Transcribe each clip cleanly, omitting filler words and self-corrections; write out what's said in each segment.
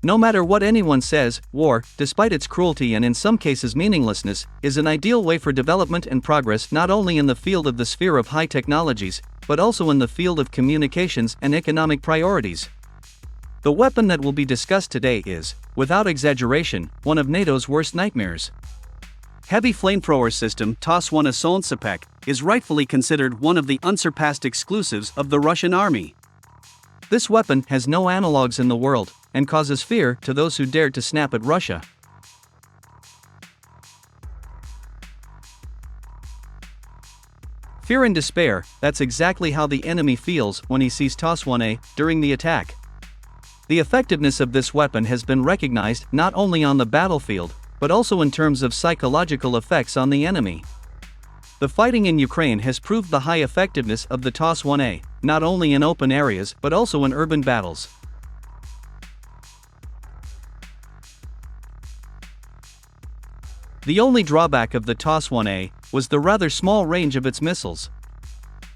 No matter what anyone says, war, despite its cruelty and in some cases meaninglessness, is an ideal way for development and progress not only in the field of the sphere of high technologies, but also in the field of communications and economic priorities. The weapon that will be discussed today is, without exaggeration, one of NATO's worst nightmares. Heavy flamethrower system TOS-1A Solntsepek is rightfully considered one of the unsurpassed exclusives of the Russian army. This weapon has no analogues in the world, and causes fear to those who dared to snap at Russia. Fear and despair, that's exactly how the enemy feels when he sees TOS-1A during the attack. The effectiveness of this weapon has been recognized not only on the battlefield, but also in terms of psychological effects on the enemy. The fighting in Ukraine has proved the high effectiveness of the TOS-1A, not only in open areas but also in urban battles. The only drawback of the TOS-1A was the rather small range of its missiles.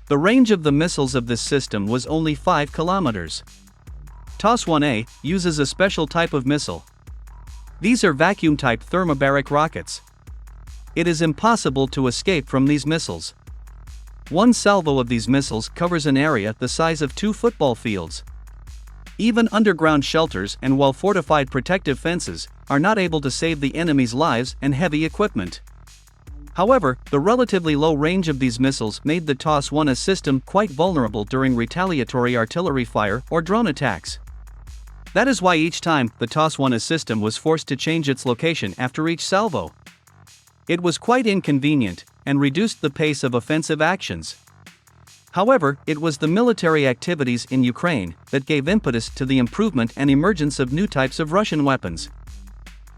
The range of the missiles of this system was only 5 kilometers. TOS-1A uses a special type of missile. These are vacuum-type thermobaric rockets. It is impossible to escape from these missiles. One salvo of these missiles covers an area the size of 2 football fields. Even underground shelters and well-fortified protective fences are not able to save the enemy's lives and heavy equipment. However, the relatively low range of these missiles made the TOS-1A system quite vulnerable during retaliatory artillery fire or drone attacks. That is why each time the TOS-1A system was forced to change its location after each salvo. It was quite inconvenient and reduced the pace of offensive actions. However, it was the military activities in Ukraine that gave impetus to the improvement and emergence of new types of Russian weapons.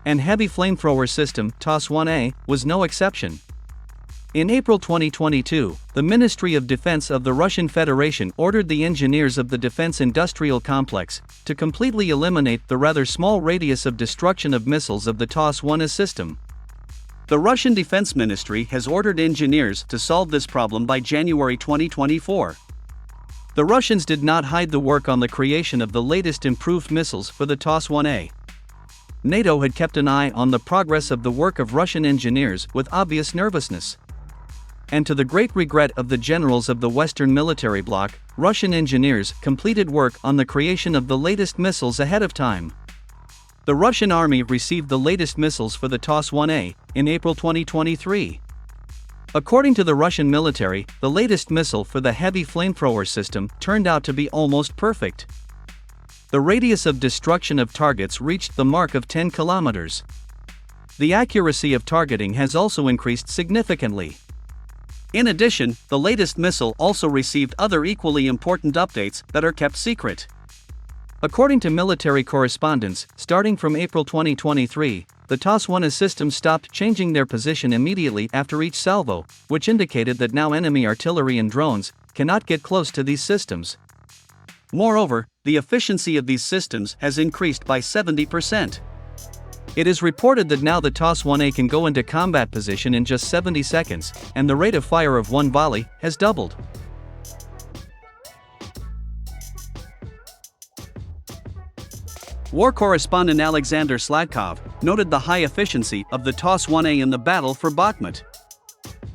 And heavy flamethrower system TOS-1A was no exception. In April 2022, the Ministry of Defense of the Russian Federation ordered the engineers of the defense industrial complex to completely eliminate the rather small radius of destruction of missiles of the TOS-1A system. The Russian Defense Ministry has ordered engineers to solve this problem by January 2024. The Russians did not hide the work on the creation of the latest improved missiles for the TOS-1A. NATO had kept an eye on the progress of the work of Russian engineers with obvious nervousness. And to the great regret of the generals of the Western military bloc, Russian engineers completed work on the creation of the latest missiles ahead of time. The Russian army received the latest missiles for the TOS-1A in April 2023. According to the Russian military, the latest missile for the heavy flamethrower system turned out to be almost perfect. The radius of destruction of targets reached the mark of 10 kilometers. The accuracy of targeting has also increased significantly. In addition, the latest missile also received other equally important updates that are kept secret. According to military correspondents, starting from April 2023, the TOS-1A system stopped changing their position immediately after each salvo, which indicated that now enemy artillery and drones cannot get close to these systems. Moreover, the efficiency of these systems has increased by 70%. It is reported that now the TOS-1A can go into combat position in just 70 seconds, and the rate of fire of one volley has doubled. War correspondent Alexander Sladkov noted the high efficiency of the TOS-1A in the battle for Bakhmut.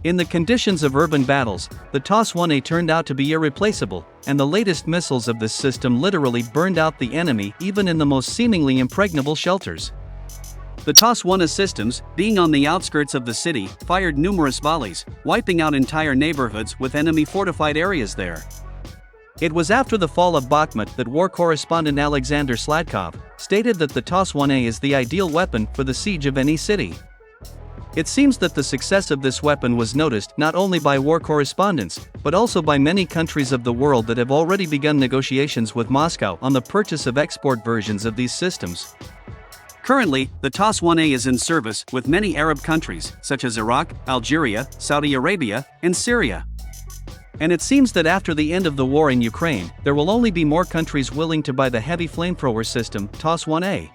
In the conditions of urban battles, the TOS-1A turned out to be irreplaceable, and the latest missiles of this system literally burned out the enemy even in the most seemingly impregnable shelters. The TOS-1A systems, being on the outskirts of the city, fired numerous volleys, wiping out entire neighborhoods with enemy fortified areas there. It was after the fall of Bakhmut that war correspondent Alexander Sladkov stated that the TOS-1A is the ideal weapon for the siege of any city. It seems that the success of this weapon was noticed not only by war correspondents, but also by many countries of the world that have already begun negotiations with Moscow on the purchase of export versions of these systems. Currently, the TOS-1A is in service with many Arab countries, such as Iraq, Algeria, Saudi Arabia, and Syria. And it seems that after the end of the war in Ukraine, there will only be more countries willing to buy the heavy flamethrower system TOS-1A.